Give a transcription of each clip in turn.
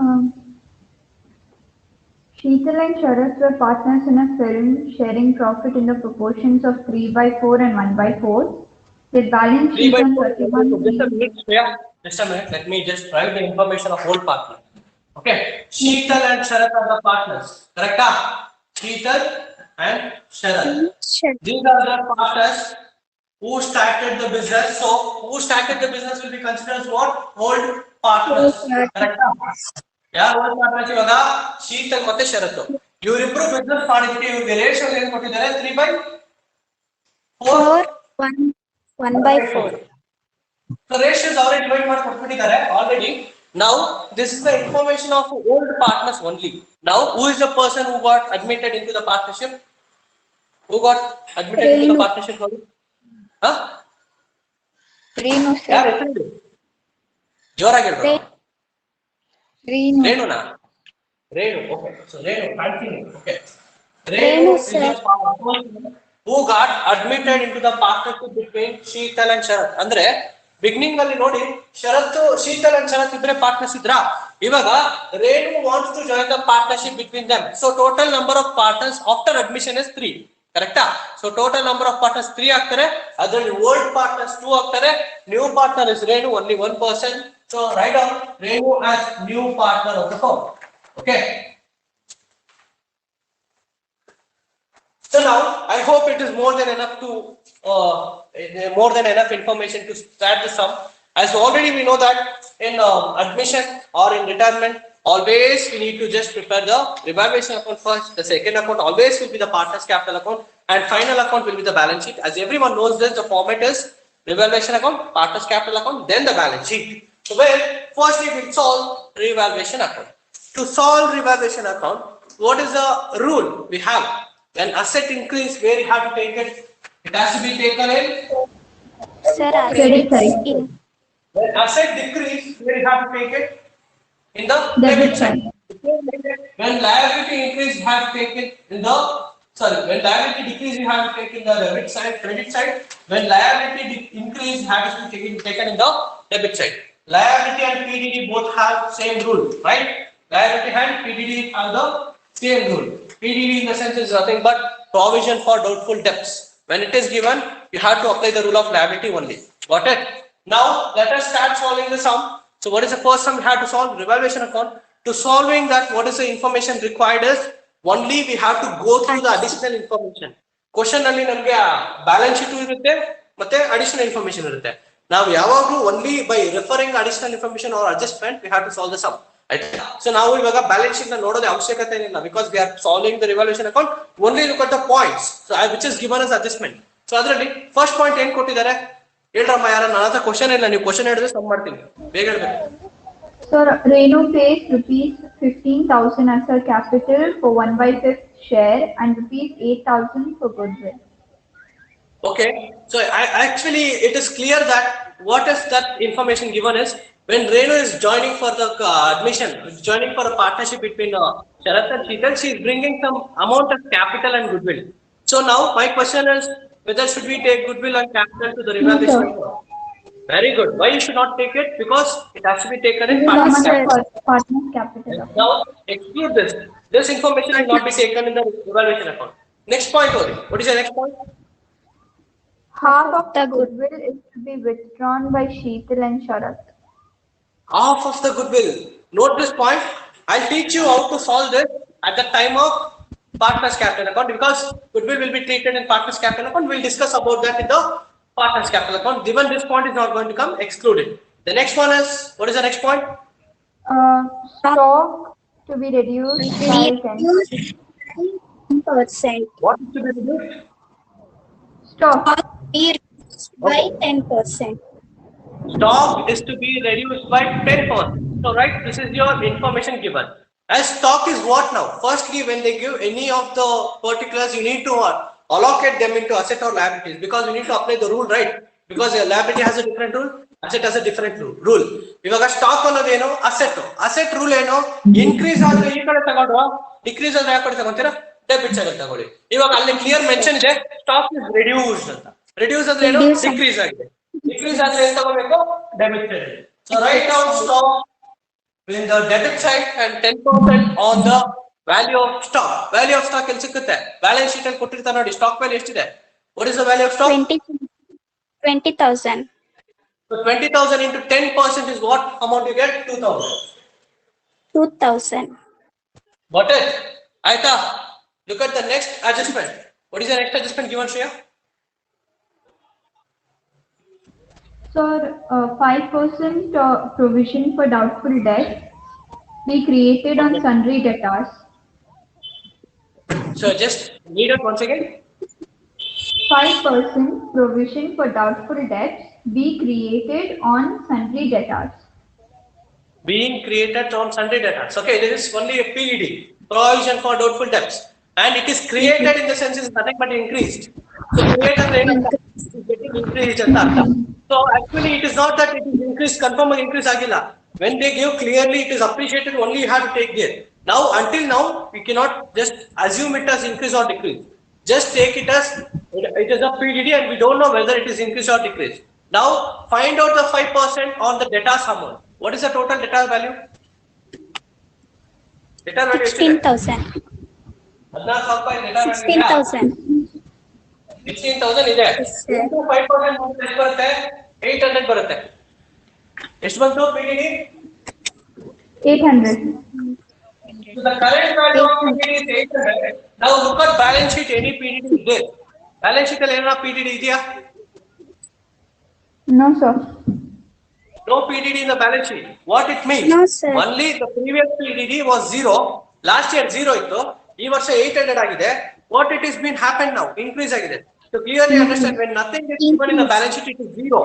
Um, Sheetal and Sharath were partners in a film, sharing profit in the proportions of 3/4 and 1/4. Their balance 3 sheet by on 4. Just a 31 minute, Shreya. Just a minute. Let me just write the information of whole partner. Okay. Yes, Sheetal and Sharath are the partners. Correct? Sheetal and Sharath. These are the partners who started the business. So, who started the business will be considered as what? Old partners. Correct? ಯಾರು old partners ಇವಾಗ ಶೀತಲ್ ಮತ್ತೆ ಶರತ್ ಇವರಿಬ್ರು business ಮಾಡಿದಕ್ಕೆ ಇವ್ರಿಗೆ ratio ಏನು ಕೊಟ್ಟಿದ್ದಾರೆ 3/4 1/4. so ratio is already divided ಮಾಡಿ ಕೊಟ್ಬಿಟ್ಟಿದ್ದಾರೆ already. Now this is the information of old partners only. Now who is the person who got admitted into the partnership? Who got admitted into the partnership? Huh? Renu ಯಾರು sir. ಹೆಸರು ಜೋರಾಗಿ ಹೇಳ್ಬೇಕು. ರೇಣುನಾ? ರೇಣು. Okay. So Renu, continue. Okay. Renu is the person who got admitted into the partnership between Sheetal and Sharath. ಅಂದ್ರೆ beginning ಅಲ್ಲಿ ನೋಡಿ ಶರತ್ Sheetal and ಶರತ್ ಇಬ್ಬರೇ partners ಇದ್ರಾ. ಇವಾಗ Renu wants to join the partnership between them. So total number of partners after admission is 3. ಕರೆಕ್ಟಾ? So total number of partners 3 ಆಗ್ತಾರೆ. ಅದರಲ್ಲಿ old partners 2 ಆಗ್ತಾರೆ. New partner is Renu, only 1 person. So write down Renu as new partner of the firm. Okay. So now I hope it is more than enough to more than enough information to start the sum. As already we know that in admission or in retirement, always we need to just prepare the revaluation account first. The second account always will be the partners capital account, and final account will be the balance sheet. As everyone knows this, the format is revaluation account, partners capital account, then the balance sheet. So well, first we will solve revaluation account. To solve revaluation account, what is the rule we have? When asset increase, where you have to take it? It has to be taken in. Sir, credit side. When asset decrease, where you have to take it? In the Debit debit side. When liability increase, you have to take it in the when liability decrease, you have to take in the debit side, credit side. When liability increase, you have to be taken in the debit side. Liability and PDD both have same rule, right? Liability and PDD have the same rule. PDD in the sense is nothing but provision for doubtful debts. When it is given, you have to apply the rule of liability only. Got it? Now let us start solving the sum. So what is the first sum we have to solve? Revaluation account. To solving that, what is the information required is only we have to go through the additional information. Question ಅಲ್ಲಿ ನಮಗೆ balance sheet ಇರುತ್ತೆ ಮತ್ತೆ additional information ಇರುತ್ತೆ. ನಾವು ಯಾವಾಗಲೂ only by referring additional information or adjustment we have to solve the sum. So now ಇವಾಗ balance sheet ನ ನೋಡೋದೇ ಅವಶ್ಯಕತೆ ಇಲ್ಲ, because we are solving the revaluation account. Only look at the points, so which is given as adjustment. So ಅದರಲ್ಲಿ first point ಏನ್ ಕೊಟ್ಟಿದ್ದಾರೆ ಹೇಳ್ರಮ್ಮ ಯಾರ? ನನ್ನ ಹತ್ರ ಕ್ವಶನ್ ಇಲ್ಲ, ನೀವು ಕ್ವಶನ್ ಹೇಳಿದ್ರೆ ಸಮ್ ಮಾಡ್ತೀನಿ, ಬೇಗ ಹೇಳ್ಬೇಕು. So Renu pays rupees 15,000 as her capital for 1/5 share and rupees 8,000 for goodwill. Okay, so actually it is clear that what is that information given is when Renu is joining for the admission, joining for a partnership between Sharath and Sheetal, she is bringing some amount of capital and goodwill. So now my question is whether should we take goodwill and capital to the revaluation account? Very good. Why you should not take it? Because it has to be taken in partners capital. Partners capital. Now exclude this. This information will not be taken in the revaluation account. Next point, Ori. What is the next point? Half of the goodwill is to be withdrawn by Sheetal and Sharath. Half of the goodwill. Note this point. I'll teach you how to solve this at the time of partners capital account, because goodwill will be treated in partners capital account. We'll discuss about that in the partners capital account. Given this point is not going to come, excluded. The next one is, what is the next point? Stock to be reduced by 10%. What is to be reduced? Stock. Be reduced by 10%. Stock is to be reduced by 10%. So right, this is your information given. As stock is what now? Firstly, when they give any of the particulars, you need to allocate them into asset or liabilities, because you need to apply the rule, right? Because a liability has a different rule, asset has a different rule. ಇವಾಗ stock ಅನ್ನೋದೇನು? Asset. Asset rule ಏನು? Increase ಆದ್ರೆ ಈ ಕಡೆ ತಗೊಂಡು, decrease ಆದ್ರೆ ಯಾವ ಕಡೆ ತಗೊಂತೀರಾ? Debit side ತಗೊಳ್ಳಿ. ಇವಾಗ ಅಲ್ಲಿ ಕ್ಲಿಯರ್ ಮೆನ್ಷನ್ ಇದೆ, ಸ್ಟಾಕ್ ಇಸ್ ರಿಡ್ಯೂಸ್ಡ್ ಅಂತ. ರಿಡ್ಯೂಸ್ ಅಂದ್ರೆ ಏನು? ಡಿಕ್ರೀಸ್ ಆಗಿದೆ. ಡಿಕ್ರೀಸ್ ಆದ್ರೆ ಏನ್ ತಗೋಬೇಕು? Debit side. So write down stock in the debit side and 10% on the value of stock. Value of stock ಎಲ್ಲಿ ಸಿಕ್ಕುತ್ತೆ? ಬ್ಯಾಲೆನ್ಸ್ ಶೀಟ್ ಅಲ್ಲಿ ಕೊಟ್ಟಿರ್ತಾರೆ ನೋಡಿ, ಸ್ಟಾಕ್ ವ್ಯಾಲ್ಯೂ ಎಷ್ಟಿದೆ? What is the value of stock? 20,000. So 20,000 into 10% is what amount you get? 2,000. 2,000. Got it? Aita, look at the next adjustment. What is the next adjustment given, Shreya? Sir, 5% provision for doubtful debt be created on sundry debtors. So just read it once again. 5% provision for doubtful debts be created on sundry debtors. Being created on sundry debtors. Okay, this is only a PDD, provision for doubtful debts, and it is created in the sense is nothing but increased. So created rate is getting increased and that. So actually it is not that it is increased, confirm increase agila. When they give clearly it is appreciated, only you have to take there. Now until now we cannot just assume it as increase or decrease. Just take it as it is a PDD and we don't know whether it is increase or decrease. Now find out the 5% on the debtors amount. What is the total debtor value? Debtor value 16,000. 16,000. 16,000 ಇದೆ. Yes, sir. 5% ಎಷ್ಟು ಬರುತ್ತೆ? 800 ಬರುತ್ತೆ. ಎಷ್ಟು ಬಂತು PDD? 800. So the current value of PDD is 800. Now look at balance sheet. Any PDD is there? Balance sheet ಅಲ್ಲಿ ಏನಾರ PDD ಇದೆಯಾ? No, sir. No PDD in the balance sheet. What it means? No, sir. Only the previous PDD was 0. Last year 0 ಇತ್ತು. ಈ ವರ್ಷ 800 ಆಗಿದೆ. What it is been happened now? Increase ಆಗಿದೆ. So clearly understand when nothing is given in the balance sheet, it is 0.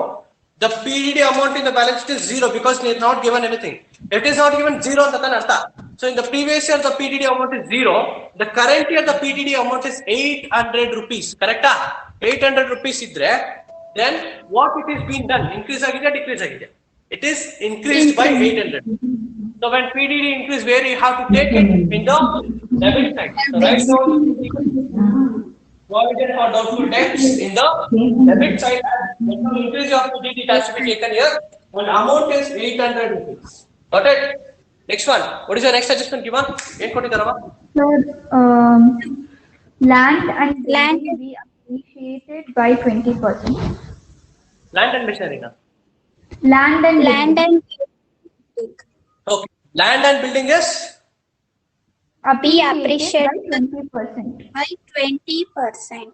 The PDD amount in the balance sheet is 0 because they have not given anything. It is not given 0 ಅಂತ ಅರ್ಥ. So in the previous year the PDD amount is 0. The current year the PDD amount is 800 rupees. Correcta? 800 rupees ಇದ್ರೆ then what it is being done? Increase agide, decrease agide? It is increased by 800. So when PDD increase, where you have to take it in the debit side. So right now, provided for doubtful debts in the debit side. When you increase your PDD, it has to be taken here. When amount is 800 rupees. Got it? Next one. What is your next adjustment given? Sir, land and Land. building be appreciated by 20%. Land and machinery. Na? Land and Land building and Okay. Land and building is be appreciated by 20%. by 20%.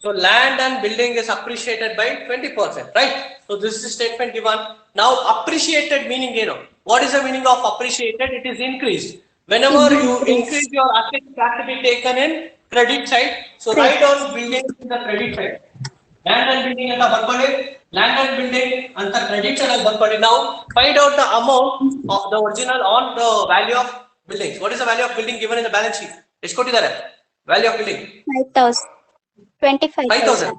so land and building is appreciated by 20%, right? So this is the statement given. Now appreciated meaning, you know, what is the meaning of appreciated? It is increased. Whenever you increase your asset, it has to be taken in credit side. So write down building in the credit side. Land and building ಅಂತ ಬರ್ಕೊಳ್ಳಿ. Land and building ಅಂತ credit side ಅಲ್ಲಿ ಬರ್ಕೊಳ್ಳಿ. Now find out the amount of the original on the value of buildings. What is the value of building given in the balance sheet? ಎಷ್ಟು ಕೊಟ್ಟಿದ್ದಾರೆ? Value of building 5,000. 25,000.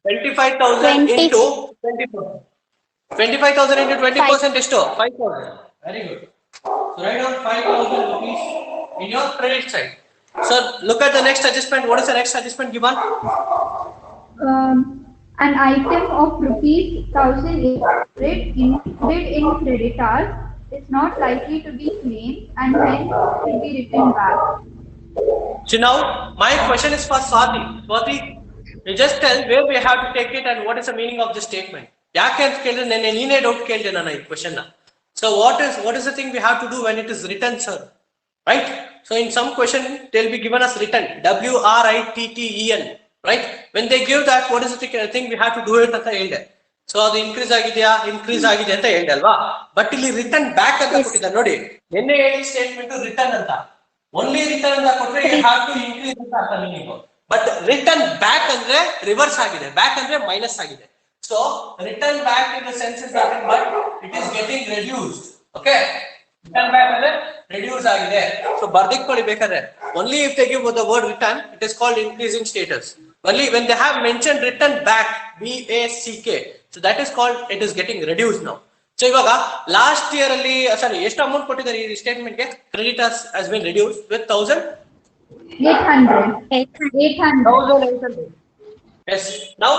25,000 into 20%. 25,000 into 20% ಎಷ್ಟು? 5,000. Very good. So write down 5,000 rupees in your credit side. So look at the next adjustment. What is the next adjustment given? An item of rupees 1,800 included in creditors is not likely to be claimed and hence will be written back. So now my question is for Swati. Swati, you just tell where we have to take it and what is the meaning of this statement. ಯಾಕೆ ಅಂತ ಕೇಳಿದ್ರೆ ನೆನ್ನೆ ನೀನೇ doubt ಕೇಳಿದೆ ನಾನು ಈ question ನ. So what is the thing we have to do when it is written, sir? Right? So in some question they'll be given as written WRITTEN, right? When they give that, what is the thing we have to do it ಅಂತ ಹೇಳಿದೆ. So ಅದು increase ಆಗಿದೆಯಾ increase ಆಗಿದೆ ಅಂತ ಹೇಳಿದೆ ಅಲ್ವಾ? But ಇಲ್ಲಿ return back ಅಂತ ಕೊಟ್ಟಿದ್ದಾರೆ ನೋಡಿ. ನಿನ್ನೆ ಹೇಳಿ ಸ್ಟೇಟ್ಮೆಂಟ್ ರಿಟರ್ನ್ ಅಂತ. ಓನ್ಲಿ ರಿಟರ್ನ್ ಅಂತ ಕೊಟ್ರೆ ಯು ಹ್ಯಾವ್ ಟು ಇನ್ಕ್ರೀಸ್ ಅಂತ ಅರ್ಥ ನೀವು. ಬಟ್ ರಿಟರ್ನ್ ಬ್ಯಾಕ್ ಅಂದ್ರೆ ರಿವರ್ಸ್ ಆಗಿದೆ, ಬ್ಯಾಕ್ ಅಂದ್ರೆ ಮೈನಸ್ ಆಗಿದೆ. So return back in the sense is nothing but it is getting reduced. Okay, return back ಅಂದ್ರೆ reduce ಆಗಿದೆ. So ಬರ್ದಿಟ್ಕೊಳ್ಳಿ ಬೇಕಾದ್ರೆ. Only if they give the word return, it is called increasing status. Only when they have mentioned return back, BACK, so that is called it is getting reduced now. So ಇವಾಗ last year ಅಲ್ಲಿ ಸಾರಿ ಎಷ್ಟು amount ಕೊಟ್ಟಿದ್ದಾರೆ ಈ statement ಗೆ? Creditors has been reduced with 800. Yes. Now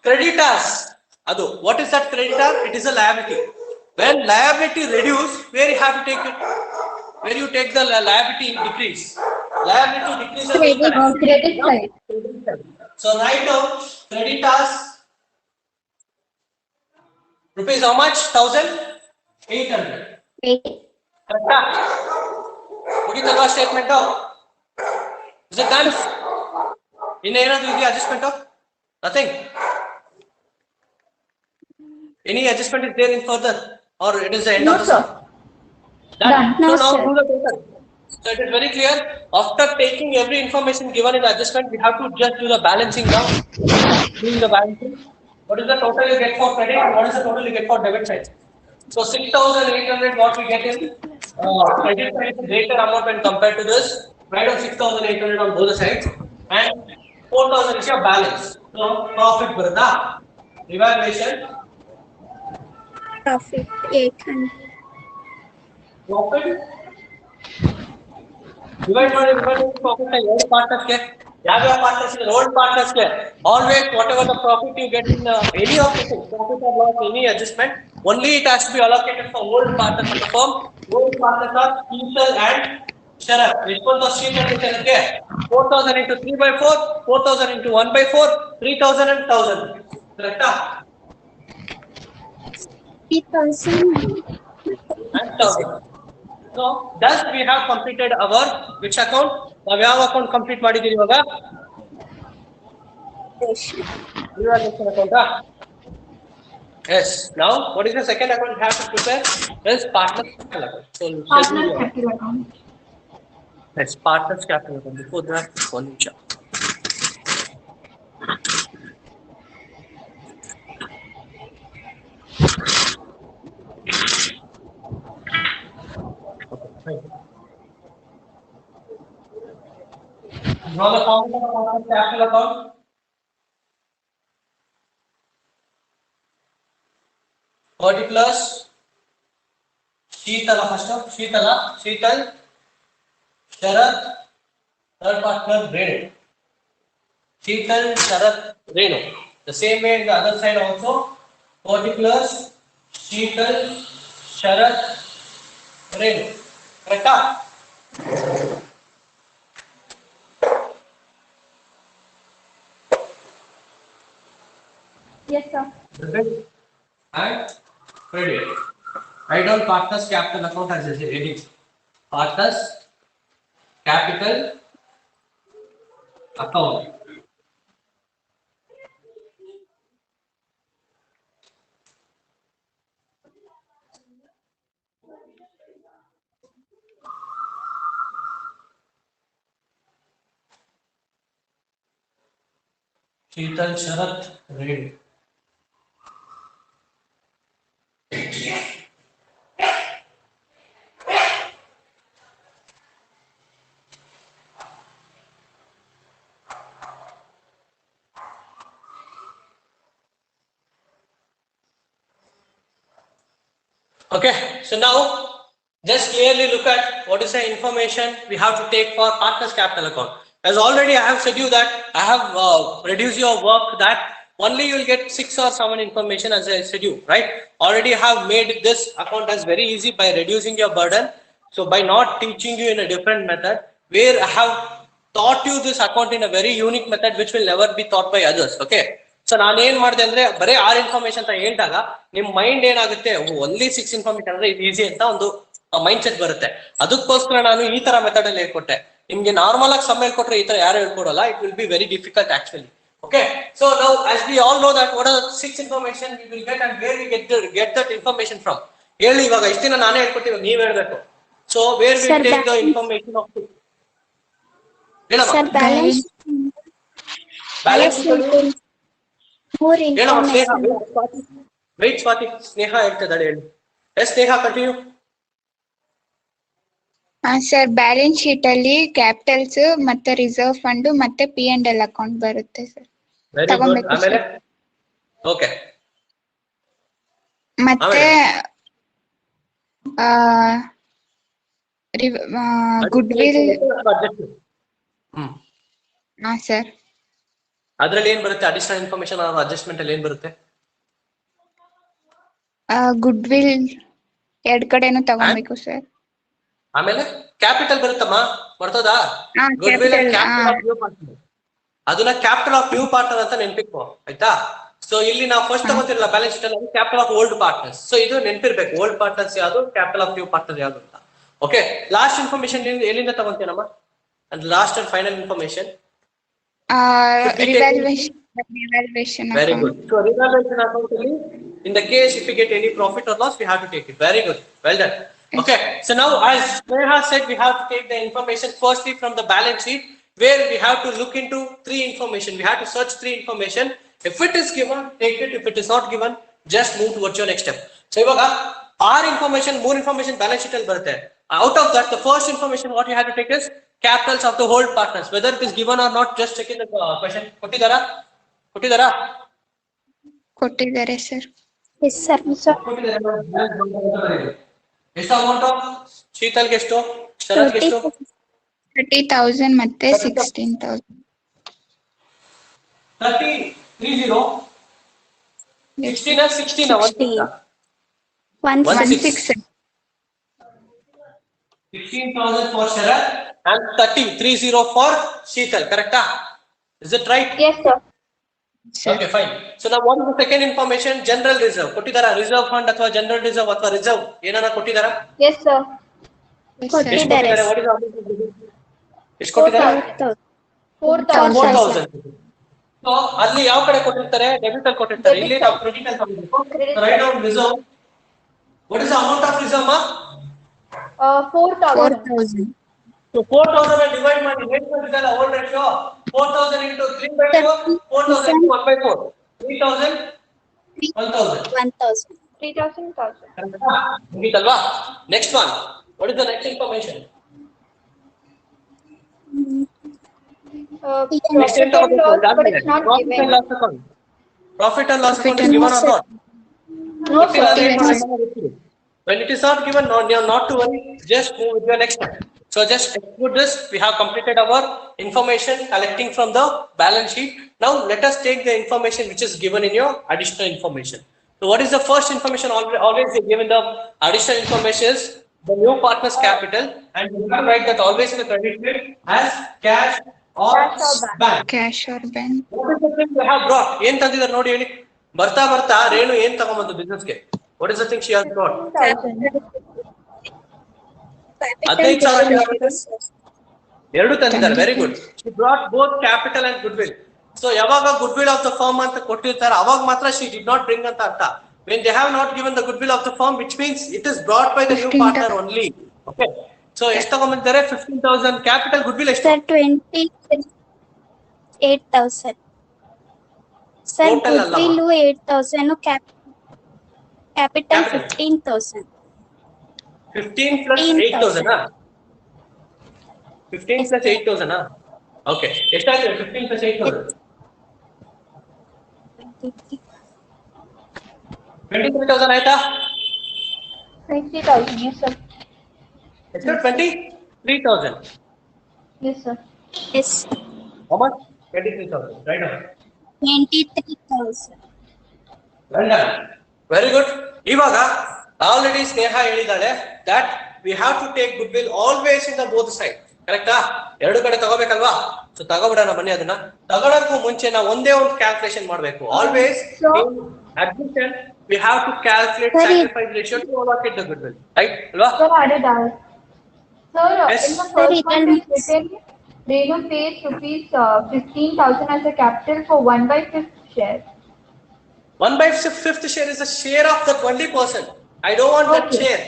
creditors, adu what is that creditor? It is a liability. When liability reduce, where you have to take it? Where you take the liability decrease? Liability decreases. Credit side. So write down creditors rupees how much? 1,800. 8. Correct? ಮುಗಿತಲ್ವಾ statement? Is it done? ಇನ್ನೇನಾದ್ರೂ ಇದೆಯಾ adjustment? Nothing. Any adjustment is there in further, or it is the end No, of the sir. sum? Done. No, So now sir. do the total. So it is very clear. After taking every information given in the adjustment, we have to just do the balancing now. Doing the balancing. What is the total you get for credit? And what is the total you get for debit side? So 6,800 what we get in credit side is greater amount when compared to this. Write down 6,800 on both the sides, and 4,000 is your balance. So profit berda. Evaluation. Profit 800. Profit. Divide profit by old partners ke. ಯಾವ partners ಇದೆ old partners ke. Always whatever the profit you get in any of the things, profit or loss, any adjustment, only it has to be allocated for old partners of the firm. Old partners are Sheetal and Sharat. Which one was Sheetal and Sharat ke? 4,000 into 3 by 4, 4,000 into 1 by 4, 3,000 and 1,000. Correct? 3,000. And 1,000. So thus we have completed our which account? ನಾವು ಯಾವ account complete ಮಾಡಿದ್ದೀವಿ ಇವಾಗ? Evaluation account. Yes. Now what is the second account we have to prepare? Is partners capital account. So Partners capital account. yes, partners capital account. Before that, one nimisha. Draw the formula for partners capital account. Particulars. Sheetala first of Sheetal, Sharat, third partner Renu. Sheetal, Sharat, Renu. The same way in the other side also. Particulars, Sheetal, Sharat, Renu. Correct? Yes, sir. Debit and credit. Write down partners capital account as a heading. Partners capital account. Sheetal, Sharat, Renu. Okay, so now just clearly look at what is the information we have to take for partners capital account. As already I have said you that I have reduced your work that only you will get 6 or 7 information as I said you, right? Already have made this account as very easy by reducing your burden. So by not teaching you in a different method, where I have taught you this account in a very unique method which will never be taught by others. Okay. So ನಾನು ಏನ್ ಮಾಡಿದೆ ಅಂದ್ರೆ ಬರೀ 6 information ಅಂತ ಹೇಳಿದಾಗ ನಿಮ್ mind ಏನಾಗುತ್ತೆ only 6 information ಅಂದ್ರೆ ಇದು ಈಸಿ ಅಂತ ಒಂದು ಮೈಂಡ್ ಸೆಟ್ ಬರುತ್ತೆ. ಅದಕ್ಕೋಸ್ಕರ ನಾನು ಈ ತರ ಮೆಥಡ್ ಅಲ್ಲಿ ಹೇಳ್ಕೊಟ್ಟೆ. ನಿಮ್ಗೆ ನಾರ್ಮಲ್ ಆಗಿ ಸಮ್ ಹೇಳ್ಕೊಟ್ರೆ ಈ ತರ ಯಾರು ಹೇಳ್ಕೊಡಲ್ಲ. It will be very difficult actually. Okay, so now as we all know that what are 6 information we will get and where we get that information from. ಹೇಳಿ ಇವಾಗ ಇಷ್ಟ ದಿನ ನಾನೇ ಹೇಳ್ಕೊಟ್ಟಿವ ನೀವ್ ಹೇಳ್ಬೇಕು. So where we take the information of Sir, balance. Balance More information. Wait, Swati. Sneha ಹೇಳ್ತಿದ್ದಾಳೆ ಹೇಳಿ. Yes Sneha continue. Sir balance sheet ಅಲ್ಲಿ ಕ್ಯಾಪಿಟಲ್ಸ್ ಮತ್ತೆ ರಿಸರ್ವ್ ಫಂಡ್ ಮತ್ತೆ P&L ಅಕೌಂಟ್ ಬರುತ್ತೆ ಸರ್. Very good. ಆಮೇಲೆ ಓಕೆ, ಮತ್ತೆ ಗುಡ್ ವಿಲ್. ಹಾ sir. ಅದ್ರಲ್ಲಿ ಏನ್ ಬರುತ್ತೆ ಅಡಿಷನಲ್ ಇನ್ಫಾರ್ಮೇಶನ್ ಅಡ್ಜಸ್ಟ್ಮೆಂಟ್ ಅಲ್ಲಿ ಏನ್ ಬರುತ್ತೆ? ಗುಡ್ ವಿಲ್ ಎರಡ್ ಕಡೆನೂ ತಗೊಬೇಕು ಸರ್. ಆಮೇಲೆ ಕ್ಯಾಪಿಟಲ್ ಬರುತ್ತಮ್ಮ, ಬರ್ತದಾ? ಹಾ, goodwill capital, capital of new partner, ಅದನ್ನ ಕ್ಯಾಪಿಟಲ್ ಆಫ್ ನ್ಯೂ ಪಾರ್ಟ್ನರ್ ಅಂತ ನೆನ್ಪಿಟ್ಕೋ, ಆಯ್ತಾ? ಸೊ ಇಲ್ಲಿ ನಾವು ಫಸ್ಟ್ ತಗೋತಿರಲ್ಲ ಬ್ಯಾಲೆನ್ಸ್ ಶೀಟ್ ಅಲ್ಲಿ capital of old partners. So ಇದು ನೆನ್ಪಿರ್ಬೇಕು, ಓಲ್ಡ್ ಪಾರ್ಟ್ನರ್ಸ್ ಯಾವುದು, ಕ್ಯಾಪಿಟಲ್ ಆಫ್ ನ್ಯೂ ಪಾರ್ಟ್ನರ್ ಯಾವುದು ಅಂತ. ಓಕೆ, ಲಾಸ್ಟ್ ಇನ್ಫಾರ್ಮೇಶನ್ ಎಲ್ಲಿಂದ ತಗೊಂತೀನಮ್ಮ? And last and final information revaluation very account. good. So revaluation account ಅಲ್ಲಿ in the case if we get any profit or loss we have to take it. Very good, well done. Okay, so now as Sneha said, we have to take the information firstly from the balance sheet, where we have to look into three information. We have to search three information. If it is given, take it. If it is not given, just move towards your next step. So ivaga our information, more information balance sheet alli barutte. Out of that, the first information what you have to take is capitals of the whole partners, whether it is given or not. Just check in the question. ಕೊಟ್ಟಿದಾರಾ ಕೊಟ್ಟಿದ್ದಾರೆ sir. Yes, sir. ಎಷ್ಟು amount? ಶೀತಲ್ಗೆ ಎಷ್ಟು, ಶರತ್ಗೆ ಎಷ್ಟು? 30,000 ಮತ್ತೆ 16,000. 30, 30, 16 16 16,000 for Sharat and 30 for Sheetal, correct? Is it right? Yes, sir. sir. Okay, fine. So now what is the second information? General reserve. ಕೊಟ್ಟಿದಾರಾ? Reserve fund ಅಥವಾ general reserve ಅಥವಾ reserve ಏನನ್ನ ಕೊಟ್ಟಿದಾರಾ? Yes, sir. Yes, sir. ಎಷ್ಟು ಕೊಟ್ಟಿದ್ದಾರೆ? What is the amount? ಎಷ್ಟು ಕೊಟ್ಟಿದ್ದಾರೆ? 4,000. 4,000. So ಅಲ್ಲಿ ಯಾವ ಕಡೆ ಕೊಟ್ಟಿರ್ತಾರೆ? ಡೆಬಿಟ್ ಅಲ್ಲಿ ಕೊಟ್ಟಿರ್ತಾರೆ. ಇಲ್ಲಿ ನಾವು ಕ್ರೆಡಿಟ್ ಅಲ್ಲಿ ತಗೊಳ್ಬೇಕು. Write down reserve. What is the amount of reserve ma? 4,000. 4,000. So 4,000 and divide ಮಾಡಿ ಎಷ್ಟು ಬರ್ತದೆ old ratio? 4,000 into 3/4, 4,000 into 1/4. 3,000, 1,000. 1,000. 3,000. ಮುಗೀತಲ್ವಾ? Next one. What is the next information? Next Profit and loss, but it's not Profit and given. loss account. Profit and loss account is and given loss or not? No, sir. When it is not given, no, you are not to worry. Just move with your next step. So just exclude this. We have completed our information collecting from the balance sheet. Now let us take the information which is given in your additional information. So what is the first information always given the additional information is the new partner's capital, and you can write that always in the credit side as cash or bank. Cash or bank. What is the thing you have brought? ಏನ್ ತಂದಿದ್ದಾರೆ ನೋಡಿ ಹೇಳಿ. ಬರ್ತಾ ಬರ್ತಾ ರೇಣು ಏನ್ ತಗೊಂಬಂತು business ಗೆ? What is the thing she has brought? 15,000 ಎರಡು ತಂದಿದ್ದಾರೆ. Very good. She brought both capital and goodwill. So ಯಾವಾಗ goodwill of the firm ಅಂತ ಕೊಟ್ಟಿರ್ತಾರೆ ಅವಾಗ ಮಾತ್ರ she did not bring ಅಂತ ಅರ್ಥ. When they have not given the goodwill of the firm, which means it is brought by the new partner only. Okay. So ಎಷ್ಟು ತಗೊಂಬಂದಿದ್ದಾರೆ? 15,000 capital, goodwill ಎಷ್ಟು? Sir, 28,000. Sir, Total goodwill 8,000. Capital 15,000. 15 plus 8,000 15 plus 8,000 Okay. ಎಷ್ಟಾಯ್ತು? 15 plus 8,000. 23,000 ಆಯ್ತಾ? 20,000. Yes, sir. ಎಷ್ಟು? 23,000. Yes, sir. Yes. How much? 23,000. Right now. 23,000. Well done. Very good. ಇವಾಗ already Sneha ಹೇಳಿದಾಳೆ that we have to take goodwill always in the both side. ಕರೆಕ್ಟಾ? ಎರಡು ಕಡೆ ತಗೋಬೇಕಲ್ವಾ? So ತಗೋಬಿಡೋಣ ಬನ್ನಿ. ಅದನ್ನ ತಗೊಳಕ್ಕೂ ಮುಂಚೆ ನಾವು ಒಂದೇ ಒಂದು ಕ್ಯಾಲ್ಕುಲೇಷನ್ ಮಾಡಬೇಕು. Always in addition we have to calculate sacrifice ratio to allocate the goodwill. Right? ಅಲ್ವಾ? Sir, I had asked. Sir, Yes. in the first one it is written Renu pays rupees 15,000 as a capital for 1/5 share. 1/5 share is a share of that only person. I don't want that share.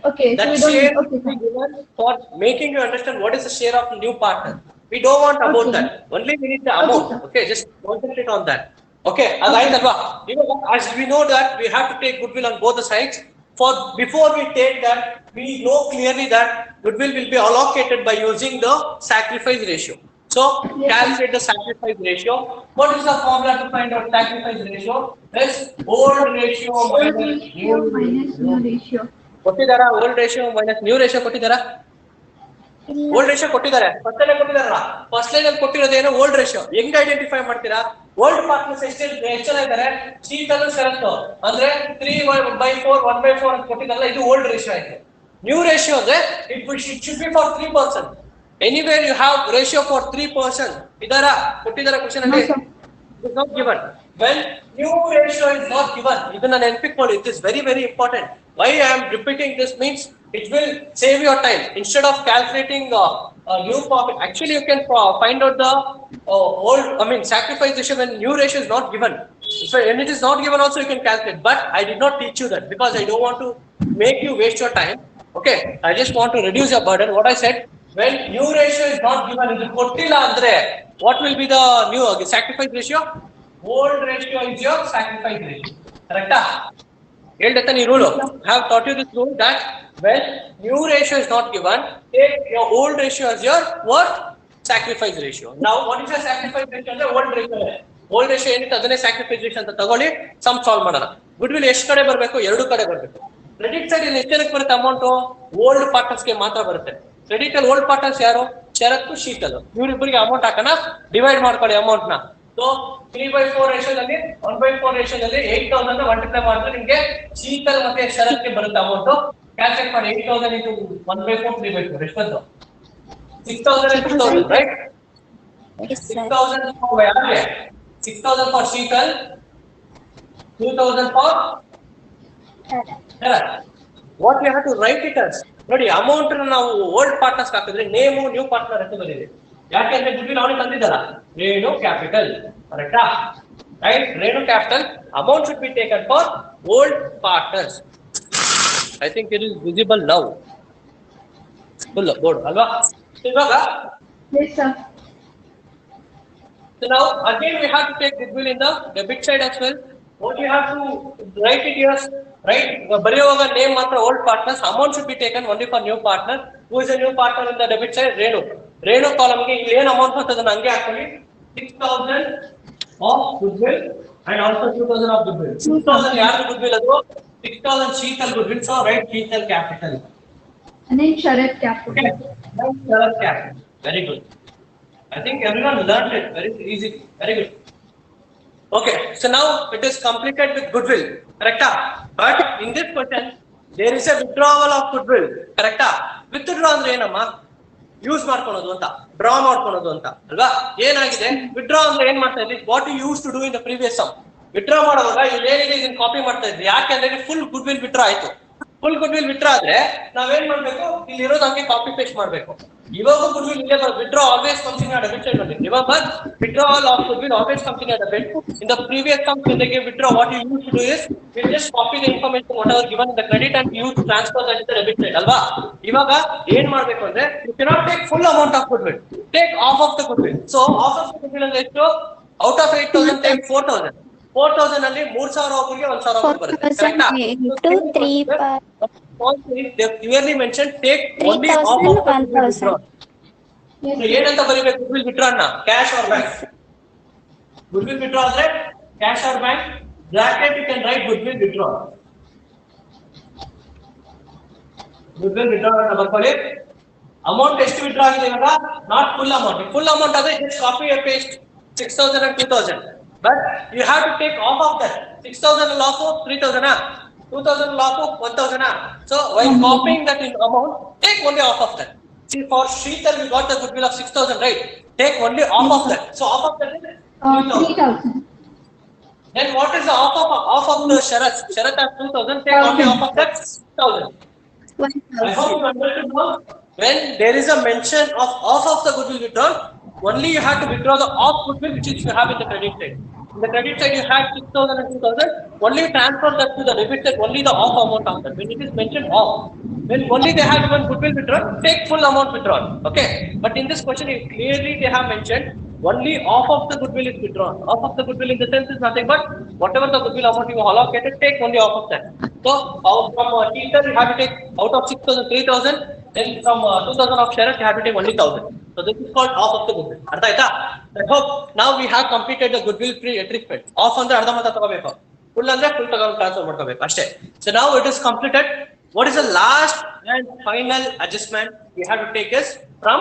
Okay, so That we don't share need, will be given for making you understand what is the share of the new partner. We don't want about that. Only we need the amount. Okay, just concentrate on that. Okay, as we know that we have to take goodwill on both the sides. For before we take that, we know clearly that goodwill will be allocated by using the sacrifice ratio. So calculate the sacrifice ratio. What is the formula to find out sacrifice ratio? Is old ratio minus new ratio. ಕೊಟ್ಟಿದಾರಾ? old ratio minus new ratio ಕೊಟ್ಟಿದಾರಾ? old ratio ಕೊಟ್ಟಿದ್ದಾರೆ. First line ಕೊಟ್ಟಿದಾರಲ್ಲ, first line ಅಲ್ಲಿ ಕೊಟ್ಟಿರೋದು ಏನು? old ratio. ಹೆಂಗ್ identify ಮಾಡ್ತೀರಾ? Old partners ಎಷ್ಟು ಜನ ಇದ್ದಾರೆ? ಶೀತಲ್ ಶರತ್ ಅಂದ್ರೆ 3/4 1/4 ಅಂತ ಕೊಟ್ಟಿದ್ದಲ್ಲ, ಇದು ಓಲ್ಡ್ ರೇಷಿಯೋ ಆಯ್ತು. ನ್ಯೂ ರೇಷಿಯೋ ಅಂದ್ರೆ it should be for 3%. Anywhere you have ratio for 3%, ಇದರ ಕೊಟ್ಟಿದ್ದಾರೆ ಕ್ವೆಶ್ಚನ್ ಅಲ್ಲಿ, it is not given. When new ratio is not given, ಇದನ್ನ ನೆನಪಿಟ್ಕೊಳ್ಳಿ, it is very very important. Why I am repeating this means it will save your time. Instead of calculating new profit, actually you can find out the sacrifice ratio when new ratio is not given. So when it is not given also you can calculate, but I did not teach you that because I don't want to make you waste your time. Okay, I just want to reduce your burden. What I said, when new ratio is not given, ಇದು ಕೊಟ್ಟಿಲ್ಲ ಅಂದ್ರೆ what will be the new sacrifice ratio? Old ratio is your sacrifice ratio. Correct? ಹೇಳ್ತಾ ಈ rule. I have taught you this rule that when new ratio is not given, take your old ratio as your what? Sacrifice ratio. Now what is your sacrifice ratio? ಅಂದ್ರೆ old ratio. Old ratio ಏನಿತ್ತು ಅದನ್ನೇ sacrifice ratio ಅಂತ ತಗೊಳ್ಳಿ, some solve ಮಾಡೋಣ. Goodwill ಎಷ್ಟು ಕಡೆ ಬರಬೇಕು? ಎರಡು ಕಡೆ ಬರಬೇಕು. ಕ್ರೆಡಿಟ್ ಸೈಡ್ ಇಲ್ಲಿ ಎಷ್ಟು ಜನಕ್ಕೆ ಬರುತ್ತೆ ಅಮೌಂಟ್? ಓಲ್ಡ್ ಪಾರ್ಟ್ನರ್ಸ್ ಗೆ ಮಾತ್ರ ಬರುತ್ತೆ. ಕ್ರೆಡಿಟ್ ಅಲ್ಲಿ ಓಲ್ಡ್ ಪಾರ್ಟ್ನರ್ಸ್ ಯಾರು? ಶರತ್, ಶೀತಲ್, ಇವರಿಬ್ಬರಿಗೆ ಅಮೌಂಟ್ ಹಾಕೋಣ, ಡಿವೈಡ್ ಮಾಡ್ಕೊಳ್ಳಿ ಅಮೌಂಟ್ ನ. ಸೊ 3/4 ರೇಷಿಯೋದಲ್ಲಿ 1/4 ರೇಷಿಯೋದಲ್ಲಿ 8000 ಮಲ್ಟಿಪ್ಲೈ ಮಾಡಿದ್ರೆ ನಿಮಗೆ ಶೀತಲ್ ಮತ್ತೆ ಶರತ್ ಗೆ ಬರುತ್ತೆ ಅಮೌಂಟ್. ಕ್ಯಾಲ್ಕುಲೇಟ್ ಮಾಡಿ 8000 into 1/4 3/4 ಎಷ್ಟಂತ? 6000 and 2000, right? Yes, sir. 6000 for ಯಾರಿಗೆ? 6000 for Sheetal, 2000 for Sharath. What you have to write it as, ನೋಡಿ ಅಮೌಂಟ್ ನಾವು ಓಲ್ಡ್ ಪಾರ್ಟ್ನರ್ಸ್ ಹಾಕಿದ್ರೆ ನೇಮ್ ನ್ಯೂ ಪಾರ್ಟ್ನರ್ ಅಂತ ಬಂದಿದೆ. ಯಾಕೆಂದ್ರೆ ಗುಡ್ವಿಲ್ ಅವನಿಗೆ ತಂದಿದ್ದಲ್ಲ, ರೇಣು ಕ್ಯಾಪಿಟಲ್. ಕರೆಕ್ಟಾ? Right, Renu capital. Amount should be taken for old partners. I think it is visible now. Full board ಅಲ್ವಾ? ಇವಾಗ Yes, sir. so now again we have to take goodwill in the debit side as well. What you have to write it here, right? ಬರೆಯುವಾಗ name ಮಾತ್ರ old partners. Amount should be taken only for new partner. Who is a new partner in the debit side? Renu. Renu ಕಾಲಮ್ಗೆ ಇಲ್ಲಿ ಏನು amount ಅಂತ ಅದನ್ನ ಹಂಗೆ ಹಾಕೊಳ್ಳಿ. 6000 of goodwill and also 2000 of goodwill. 2000 ಯಾರು ಗುಡ್ವಿಲ್? ಅದು 6000 Sheetal goodwill. So write Sheetal capital. And then Sharat capital. Okay. Sharat capital. Very good. I think everyone learned it very easy. Very good. Okay, so now it is completed with goodwill, correct? But in this question, there is a withdrawal of goodwill, correct? Withdraw ಅಂದ್ರೆ ಏನಮ್ಮ? Use ಮಾಡ್ಕೊಳ್ಳೋದು ಅಂತ, draw ಮಾಡ್ಕೊಳ್ಳೋದು ಅಂತ ಅಲ್ವಾ? ಏನಾಗಿದೆ withdraw ಅಂದ್ರೆ ಏನ್ ಮಾಡ್ತಾ ಇದ್ರಿ? What you use to do in the previous sum. Withdraw ಮಾಡುವಾಗ ಇಲ್ಲಿ ಏನಿದೆ ಇದನ್ನ ಕಾಪಿ ಮಾಡ್ತಾ ಇದ್ರಿ. ಯಾಕೆಂದ್ರೆ ಫುಲ್ ಗುಡ್ವಿಲ್ ವಿತ್ಡ್ರಾ ಆಯ್ತು. ಫುಲ್ ಗುಡ್ವಿಲ್ ವಿತ್ಡ್ರಾ ಆದ್ರೆ ನಾವೇನ್ ಮಾಡ್ಬೇಕು? ಇಲ್ಲಿ ಇರೋದು ಹಂಗೆ ಕಾಪಿ ಪೇಸ್ಟ್ ಮಾಡ್ಬೇಕು. ಇವಾಗ ಗುಡ್ವಿಲ್ ಇಲ್ಲೇ ಬರುತ್ತೆ. Withdraw always comes in debit side only. Remember, withdrawal of goodwill always comes in debit. In the previous sum when they give withdraw, what you used to do is you just copy the information whatever given in the credit and you to transfer that to the debit side ಅಲ್ವಾ? ಇವಾಗ ಏನ್ ಮಾಡ್ಬೇಕು ಅಂದ್ರೆ you cannot take full amount of goodwill. Take half of the goodwill. So half of the goodwill ಅಂದ್ರೆ ಎಷ್ಟು? Out of 8000 take 4000. 4000 ಅಲ್ಲಿ 3000 ಒಬ್ಬರಿಗೆ 1000 ಒಬ್ಬರಿಗೆ ಬರುತ್ತೆ. ಕರೆಕ್ಟಾ? 4,000 they clearly mentioned take only half of the goodwill. So ಏನಂತ ಬರೀಬೇಕು? ಗುಡ್ವಿಲ್ ವಿತ್ಡ್ರಾ ಅನ್ನ cash or bank. Goodwill withdraw ಅಂದ್ರೆ cash or bank. Bracket you can write goodwill withdraw. Goodwill withdraw ಅಂತ ಬರ್ಕೊಳ್ಳಿ. ಅಮೌಂಟ್ ಎಷ್ಟು ವಿತ್ಡ್ರಾ ಆಗಿದೆ ಇವಾಗ? Not full amount. Full amount ಆದ್ರೆ just copy and paste 6000 and 2000. But you have to take off of that. 6000 will off 3000 2000 will off 1000. So while copying that in amount, take only off of that. See, for Sheetal we got the goodwill of 6000, right? Take only off of that. So off of that is 3,000. Then what is the off of the Sharat? Sharat has 2000. Take only off of that 6000. I hope you understood now. When there is a mention of off of the goodwill withdrawn, only you have to withdraw the off goodwill which you have in the credit side. In the credit side you had 6000 and 2000. Only transfer that to the debit side. Only the off amount of that. When it is mentioned off, when only they have given goodwill withdrawn, take full amount withdrawn. Okay. But in this question, clearly they have mentioned only off of the goodwill is withdrawn. Off of the goodwill in the sense is nothing but whatever the goodwill amount you allocated, take only off of that. So from Teacher you have to take out of 6000 3000. Then from 2000 of Sharat you have to take only 1000. So this is called off of the goodwill. Artha aita? I hope now we have completed the goodwill free treatment. Off andre arda mata ತಗೋಬೇಕು. Full andre full ತಗೊಂಡು transfer ಮಾಡ್ಕೋಬೇಕು ಅಷ್ಟೇ. So now it is completed. What is the last and final adjustment we have to take is from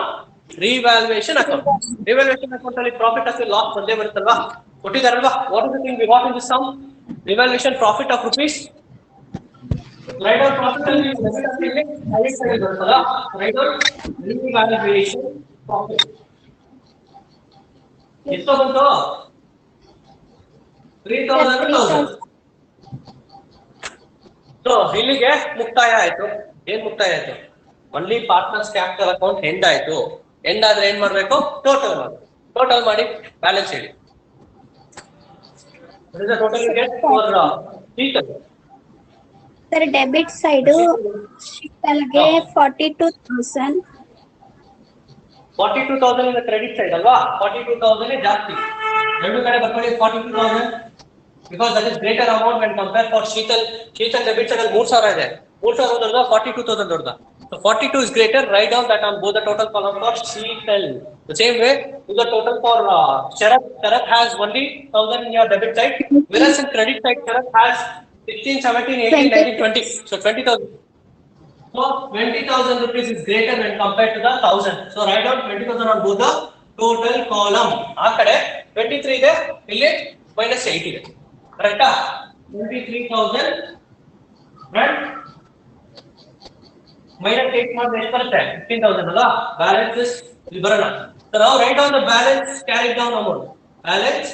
revaluation account. Revaluation account ಅಲ್ಲಿ profit or loss ಬಂದೇ ಬರುತ್ತಲ್ವಾ? ಕೊಟ್ಟಿದ್ದಾರಲ್ವಾ? What is the thing we got in this sum? Revaluation profit of rupees. Write down profit and debit ಅಂತ ಇಲ್ಲಿ right side ಅಲ್ಲಿ ಬರುತ್ತಲ್ಲ, write down revaluation profit. ಎಷ್ಟು ಬಂತು? 3000. So ಇಲ್ಲಿಗೆ ಮುಕ್ತಾಯ ಆಯ್ತು. ಏನ್ ಮುಕ್ತಾಯ ಆಯ್ತು? Only partners capital account end ಆಯ್ತು. ಎಂಡ್ ಆದ್ರೆ ಏನ್ ಮಾಡ್ಬೇಕು? ಟೋಟಲ್ ಮಾಡಿ. ಟೋಟಲ್ ಮಾಡಿ ಬ್ಯಾಲೆನ್ಸ್ ಹೇಳಿ. What is the total you get for Sheetal? Sir, debit side Sheetalge 42,000. 42,000 in the credit side ಅಲ್ವಾ? 42,000 is ಜಾಸ್ತಿ. ಎರಡು ಕಡೆ ಬರ್ಕೊಳ್ಳಿ 42,000 because that is greater amount when compared for Sheetal. Sheetal debit side ಅಲ್ಲಿ 3,000 ಇದೆ. 3,000 ದೊಡ್ಡದಾ 42,000 ದೊಡ್ಡದಾ? So 42 is greater. Write down that on both the total column for Sheetal. The same way, do the total for Sharat. Sharat has only 1,000 in your debit side, whereas in credit side Sharat has 16, 17, 18, 19, 20. So 20,000. So 20,000 rupees is greater when compared to the 1,000. So write down 20,000 on both the total column. ಆ ಕಡೆ 23 ಇದೆ, ಇಲ್ಲಿ -8 ಇದೆ. ಕರೆಕ್ಟಾ? 23,000 right? -8 ಮಾಡಿದ್ರೆ ಎಷ್ಟು ಬರುತ್ತೆ? 15,000 ಅಲ್ಲ? ಬ್ಯಾಲೆನ್ಸ್ ಇಸ್ ಇಲ್ಲಿ ಬರೋಣ. So now write down the balance carried down amount. Balance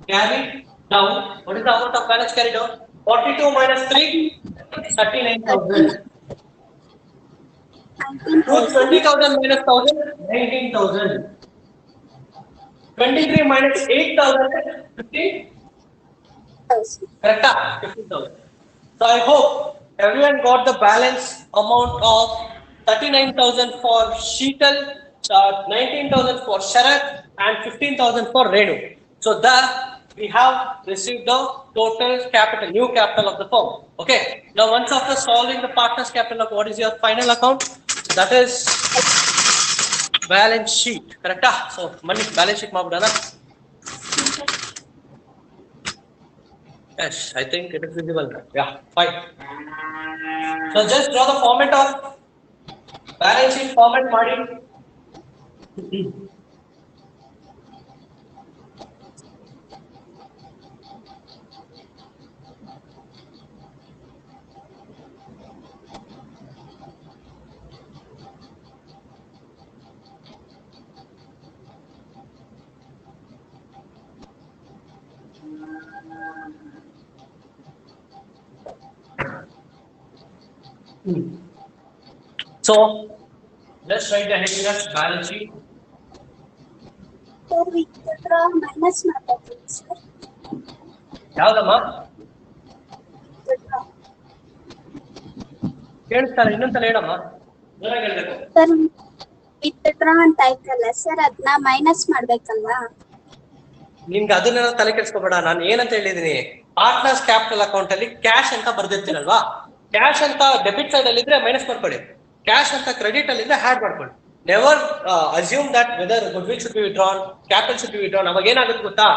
carried down. What is the amount of balance carried down? 42 minus 3, 39,000. 20,000 minus 1,000, 19,000. 23 minus 8,000, 15,000. Correcta? 15,000. So I hope everyone got the balance amount of 39,000 for Sheetal, 19,000 for Sharat, and 15,000 for Renu. So that we have received the total capital, new capital of the firm. Okay. Now once after solving the partners capital, what is your final account? That is balance sheet. Correcta? So money balance sheet maabudana. Yes, I think it is visible. Yeah, fine. So just draw the format of balance sheet format ಮಾಡಿ. So let's write the heading as balance sheet. So we withdraw minus ಮಾಡಬೇಕು sir. ಯಾವ್ದಮ್ಮ? Withdraw. ಕೇಳಿಸ್ತಾರೆ ಇನ್ನೊಂದ್ಸಲ ಹೇಳಮ್ಮ. ಜೋರಾಗಿ ಹೇಳ್ಬೇಕು. Sir withdraw ಅಂತ ಆಯ್ತಲ್ಲ sir, ಅದನ್ನ minus ಮಾಡ್ಬೇಕಲ್ವಾ? ನಿಮ್ಗೆ ಅದನ್ನ ತಲೆ ಕೆಡಿಸ್ಕೋಬೇಡ. ನಾನು ಏನಂತ ಹೇಳಿದೀನಿ, ಪಾರ್ಟ್ನರ್ಸ್ ಕ್ಯಾಪಿಟಲ್ ಅಕೌಂಟ್ ಅಲ್ಲಿ ಕ್ಯಾಶ್ ಅಂತ ಬರ್ದಿರ್ತೀರಲ್ವಾ, ಕ್ಯಾಶ್ ಅಂತ ಡೆಬಿಟ್ ಸೈಡ್ ಅಲ್ಲಿ ಇದ್ರೆ ಮೈನಸ್ ಮಾಡ್ಕೊಳ್ಳಿ, ಕ್ಯಾಶ್ ಅಂತ ಕ್ರೆಡಿಟ್ ಅಲ್ಲಿ ಇದ್ರೆ ಆಡ್ ಮಾಡ್ಕೊಳ್ಳಿ. Never assume that whether goodwill should be withdrawn, capital should be withdrawn. ಅವಾಗ ಏನಾಗುತ್ತೆ ಗೊತ್ತಾ,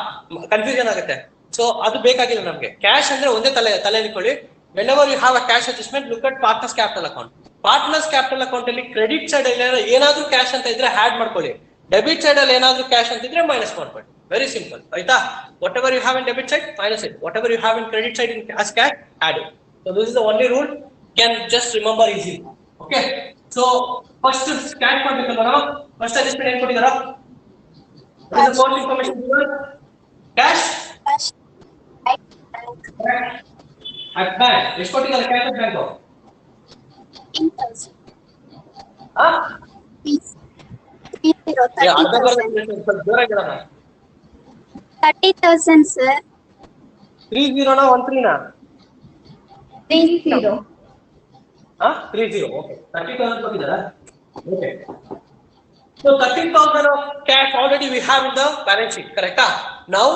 ಕನ್ಫ್ಯೂಷನ್ ಆಗುತ್ತೆ. ಸೊ ಅದು ಬೇಕಾಗಿಲ್ಲ ನಮ್ಗೆ. ಕ್ಯಾಶ್ ಅಂದ್ರೆ ಒಂದೇ ತಲೆ ಇಟ್ಕೊಳ್ಳಿ. Whenever you have a cash adjustment, look at partners capital account. Partners capital account ಅಲ್ಲಿ ಕ್ರೆಡಿಟ್ ಸೈಡ್ ಅಲ್ಲಿ ಏನಾದ್ರೂ ಕ್ಯಾಶ್ ಅಂತ ಇದ್ರೆ ಆಡ್ ಮಾಡ್ಕೊಳ್ಳಿ, ಡೆಬಿಟ್ ಸೈಡ್ ಅಲ್ಲಿ ಏನಾದ್ರೂ ಕ್ಯಾಶ್ ಅಂತ ಇದ್ರೆ ಮೈನಸ್ ಮಾಡ್ಕೊಳ್ಳಿ. Very simple, ಆಯ್ತಾ? Whatever you have in debit side, minus it. Whatever you have in credit side as cash, add it. So this is the only rule. Can just remember easily. Okay. So first cash ಮಾಡ್ಬೇಕಲ್ವಾ? First adjustment ಏನು ಕೊಟ್ಟಿದ್ದಾರಾ? What is the most information given? Cash. At bank. ಎಷ್ಟು ಕೊಟ್ಟಿದ್ದಾರೆ cash at bank? 15,000. ಹಾ? 30,000 sir. 30 na 13 na? 30. 30. Okay. 30,000 ಕೊಟ್ಟಿದ್ದಾರಾ? Okay. So 30,000 of cash already we have in the balance sheet, correct? Now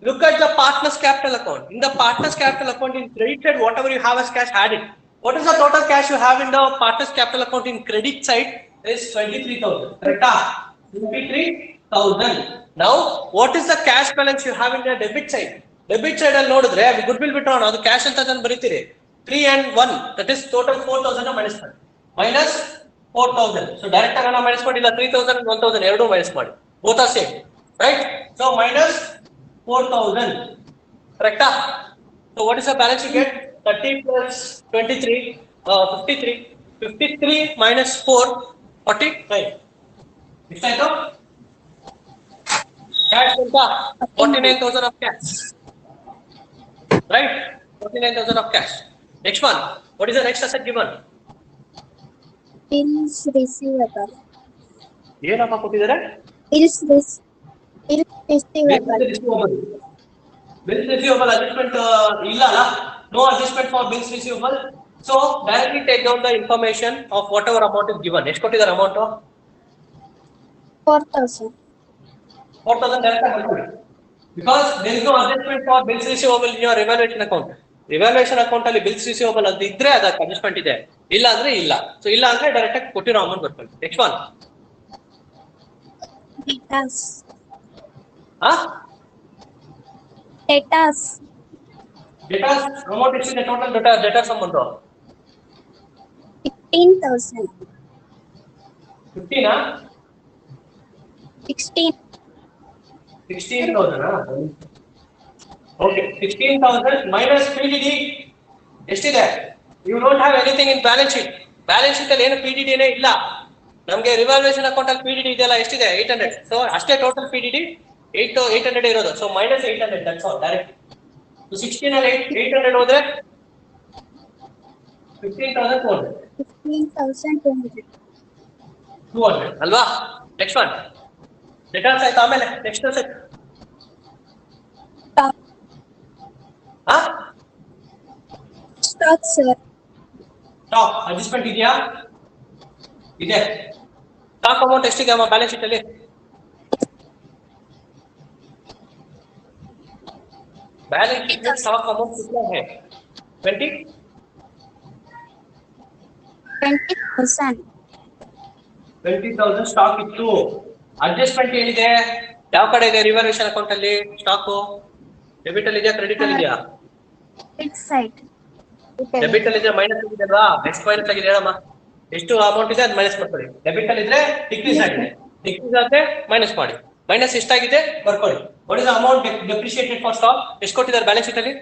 look at the partners capital account. In the partners capital account in credit side, whatever you have as cash, add it. What is the total cash you have in the partners capital account in credit side? Is 23,000, correct? 23,000. Now what is the cash balance you have in the debit side? Debit side ಅಲ್ಲಿ ನೋಡಿದ್ರೆ goodwill withdrawn, ಅದು cash ಅಂತ ಅದನ್ನ ಬರೀತೀರಿ. 3 and 1, that is total 4,000 minus ಮಾಡಿ. Minus 4,000. So direct ಆಗಿ ನಾವು minus ಮಾಡಿಲ್ಲ, 3,000 and 1,000 ಎರಡು minus ಮಾಡಿ. Both are same, right? So minus 4,000. Correct? So what is the balance you get? 30 plus 23, 53. 53 minus 4, 49. ಎಷ್ಟಾಯ್ತು? Cash ಅಂತ 49,000 of cash. Right? 49,000 of cash. Next one. What is the next asset given? Bills receivable. ಏನಪ್ಪ ಕೊಟ್ಟಿದ್ದಾರೆ? Bills receivable. Bills receivable adjustment ಇಲ್ಲ ಅಲ್ಲ? No adjustment for bills receivable. So directly take down the information of whatever amount is given. ಎಷ್ಟು ಕೊಟ್ಟಿದ್ದಾರೆ amount? 4,000. 4,000 direct ಮಾಡ್ಕೊಳ್ಳಿ. Because there is no adjustment for bills receivable in your evaluation account. Evaluation account ಅಲ್ಲಿ bills receivable ಅಂತ ಇದ್ರೆ ಅದಕ್ಕೆ adjustment ಇದೆ. ಇಲ್ಲ ಅಂದ್ರೆ ಇಲ್ಲ. So ಇಲ್ಲ ಅಂದ್ರೆ ಡೈರೆಕ್ಟ್ ಆಗಿ ಕೊಟ್ಟಿರೋ ಅಮೌಂಟ್ ಬರ್ಕೊಳ್ಳಿ. Next one. Debtors. Debtors amount ಎಷ್ಟಿದೆ total debtors amount? 15,000. 15 16,000 Okay, 16,000 minus PDD ಎಷ್ಟಿದೆ? You don't have anything in balance sheet. Balance sheet ಅಲ್ಲಿ ಏನು PDD ನೇ ಇಲ್ಲ. ನಮಗೆ ರಿವಾಲ್ಯೂಯೇಷನ್ ಅಕೌಂಟ್ ಅಲ್ಲಿ PDD ಇದೆಲ್ಲ ಎಷ್ಟಿದೆ? 800. So ಅಷ್ಟೇ ಟೋಟಲ್ PDD 800 ಇರೋದು. So minus 800 that's all direct. So 16 ಅಲ್ಲಿ 800 ಹೋದ್ರೆ 15,200. 200 ಅಲ್ವಾ? Next one. ರಿಟರ್ನ್ಸ್ ಆಯ್ತು ಆಮೇಲೆ next asset. Stock, sir. Stock adjustment ಇದೆಯಾ? ಇದೆ. ಸ್ಟಾಕ್ ಅಮೌಂಟ್ ಎಷ್ಟಿದೆ ಅಮ್ಮ ಬ್ಯಾಲೆನ್ಸ್ ಶೀಟ್ ಅಲ್ಲಿ? ಬ್ಯಾಲೆನ್ಸ್ ಶೀಟ್ में स्टॉक अमाउंट कितना है? 20,000. 20,000 ಸ್ಟಾಕ್ ಇತ್ತು. ಅಡ್ಜಸ್ಟ್ಮೆಂಟ್ ಏನಿದೆ? ಯಾವ ಕಡೆ ಇದೆ ರಿವಲ್ಯೂಷನ್ ಅಕೌಂಟ್ ಅಲ್ಲಿ ಸ್ಟಾಕ್? ಡೆಬಿಟ್ ಅಲ್ಲಿ ಇದೆಯಾ ಕ್ರೆಡಿಟ್ ಅಲ್ಲಿ ಇದೆಯಾ? Right side. ಡೆಬಿಟ್ ಅಲ್ಲಿ ಇದ್ರೆ ಮೈನಸ್ ಆಗಿದೆ ಅಲ್ವಾ? ನೆಕ್ಸ್ಟ್ ಮೈನಸ್ ಆಗಿದೆ ಹೇಳಮ್ಮ. ಎಷ್ಟು ಅಮೌಂಟ್ ಇದೆ ಅದು ಮೈನಸ್ ಮಾಡ್ಕೊಳ್ಳಿ. ಡೆಬಿಟ್ ಅಲ್ಲಿ ಇದ್ರೆ ಡಿಕ್ರೀಸ್ ಆಗಿದೆ. ಡಿಕ್ರೀಸ್ ಆದ್ರೆ ಮೈನಸ್ ಮಾಡಿ. ಮೈನಸ್ ಎಷ್ಟಾಗಿದೆ ಬರ್ಕೊಳ್ಳಿ. What is the amount depreciated for stock? ಎಷ್ಟು ಕೊಟ್ಟಿದ್ದಾರೆ ಬ್ಯಾಲೆನ್ಸ್ ಶೀಟ್ ಅಲ್ಲಿ?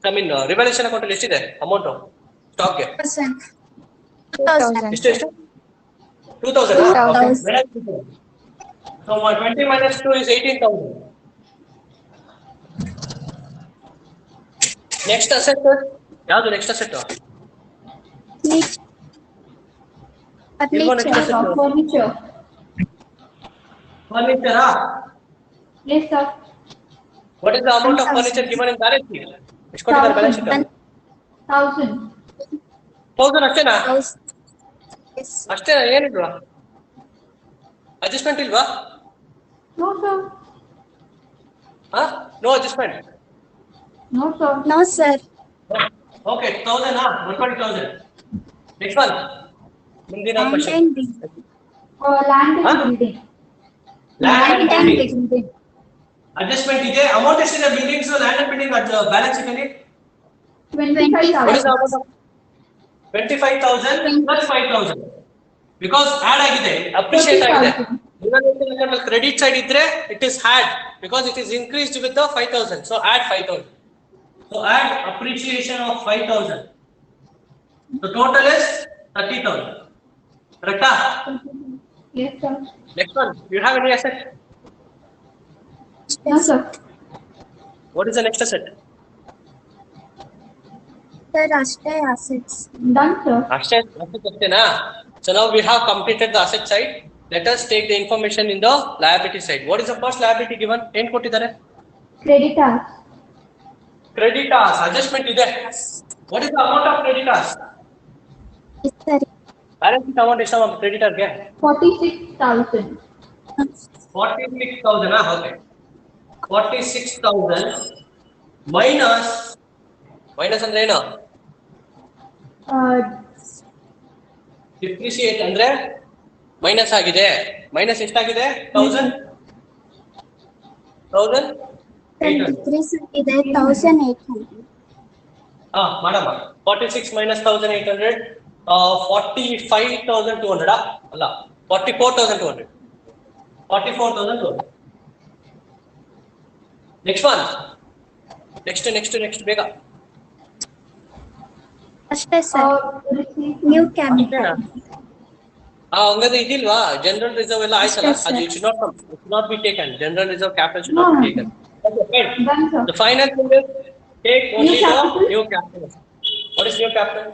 ಐ ಮೀನ್ ರಿವಲ್ಯೂಷನ್ ಅಕೌಂಟ್ ಅಲ್ಲಿ ಎಷ್ಟಿದೆ ಅಮೌಂಟ್ ಸ್ಟಾಕ್ ಗೆ? 2,000. ಎಷ್ಟು? 2,000. So 20 minus 2 is 18,000. Next asset ಯಾವುದು? Next asset Furniture. Furniture. Yes, sir. What is the amount of furniture given in balance sheet? ಎಷ್ಟು ಕೊಟ್ಟಿದ್ದಾರೆ ಬ್ಯಾಲೆನ್ಸ್ ಶೀಟ್? 1,000. 1,000 ಅಷ್ಟೇನಾ? Yes. ಅಷ್ಟೇನಾ? ಏನಿಲ್ವಾ? ಅಡ್ಜಸ್ಟ್ಮೆಂಟ್ ಇಲ್ವಾ? No, sir. No adjustment. No, sir. No, sir. Okay 1,000 120,000. Next one. ಮುಂದಿನ Land question. and building. Land and Huh? building. Land and and building building. Adjustment ಇದೆ. Amount ಎಷ್ಟಿದೆ buildings land and building balance sheet ಅಲ್ಲಿ? 25,000. 25,000 plus 5,000 because add ಆಗಿದೆ, appreciate ಆಗಿದೆ. Credit side ಇದ್ರೆ it is had because it is increased with the 5,000. So add 5,000. So add appreciation of 5,000. The total is 30,000. Correct? Yes, sir. Next one. You have any asset? No, sir. What is the next asset? Sir, Ashtai assets. Done, sir. Asset ಅಷ್ಟೇನಾ? So now we have completed the asset side. Let us take the information in the liability side. What is the first liability given? ಏನು ಕೊಟ್ಟಿದ್ದಾರೆ? Creditors. Creditors adjustment ಇದೆ. What is the amount of creditors? Yes, sir. Balance sheet amount ಎಷ್ಟು creditor ಗೆ? 46,000. 46,000 okay. 46,000 minus ಅಂದ್ರೆ ಏನು? Depreciate ಅಂದ್ರೆ minus ಆಗಿದೆ. Minus ಎಷ್ಟಾಗಿದೆ? 1,800. Decrease ಇದೆ 1,800. ಮಾಡಮ್ಮ. 46 minus 1,800 45,200 ಅಲ್ಲ 44,200. 44,200. Next one. Next. Bega. ಅಷ್ಟೇ ಸರ್. New capital. ಹಂಗಾದ್ರೆ ಇದಿಲ್ವಾ ಜನರಲ್ ರಿಸರ್ವ್ ಎಲ್ಲ ಆಯ್ತಲ್ಲ Yes, sir. ಅದು should not be taken. General reserve capital should not be taken. Okay, fine. Done, sir. The final thing is take only the capital? new capital. What is new capital?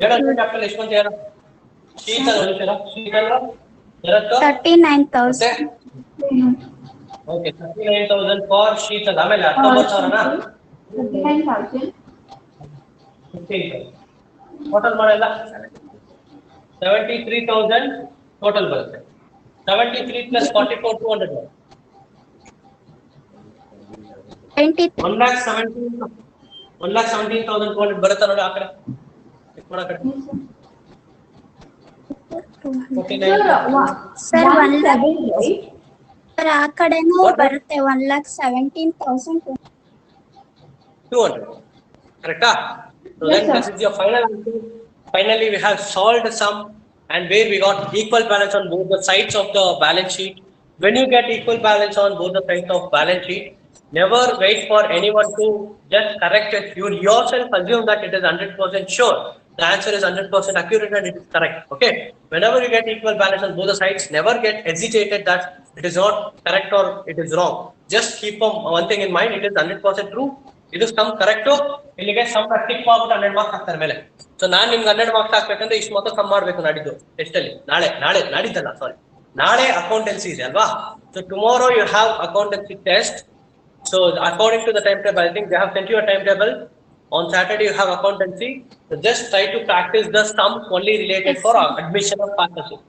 ಹೇಳ new capital ಎಷ್ಟು ಅಂತ ಹೇಳ ಶೀತಲ್ ಹೇಳ್ತೀರಾ Sheetal ಜರತ್ತು 39,000. Okay 39,000 for Sheetal ಆಮೇಲೆ 19,000 39,000. 15,000 total ಮಾಡಲ್ಲ 73,000 total ಬರುತ್ತೆ 73 plus 44 200 1,17,200 ಬರುತ್ತೆ ನೋಡಿ ಆ ಕಡೆ ಸರ್ 1 lakh Right? ಸರ್ ಆ ಕಡೆನೂ ಬರುತ್ತೆ 1,17,200. 200 correct so Yes, then sir. this is your final answer. Finally we have solved some and where we got equal balance on both the sides of the balance sheet. When you get equal balance on both the sides of balance sheet, never wait for anyone to just correct it. You yourself assume that it is 100% sure. The answer is 100% accurate and it is correct. Okay. Whenever you get equal balance on both the sides, never get hesitated that it is not correct or it is wrong. Just keep one thing in mind. It is 100% true. It is some correct. ಇಲ್ಲಿಗೆ some tick ಮಾಡ್ಬಿಟ್ಟು 100 marks ಹಾಕ್ತಾರೆ ಮೇಲೆ. So ನಾನು ನಿಮ್ಗೆ 100 marks ಹಾಕ್ಬೇಕಂದ್ರೆ ಇಷ್ಟು ಮೊತ್ತ ಕಮ್ಮಿ ಮಾಡ್ಬೇಕು ನಾಡಿದ್ದು ಟೆಸ್ಟ್ ಅಲ್ಲಿ ನಾಡಿದ್ದಲ್ಲ ಸಾರಿ ನಾಳೆ ಅಕೌಂಟೆನ್ಸಿ ಇದೆ ಅಲ್ವಾ. So tomorrow you have accountancy test. So according to the timetable, I think they have sent you a timetable. On Saturday you have accountancy. So just try to practice the sums only related for admission of partnership.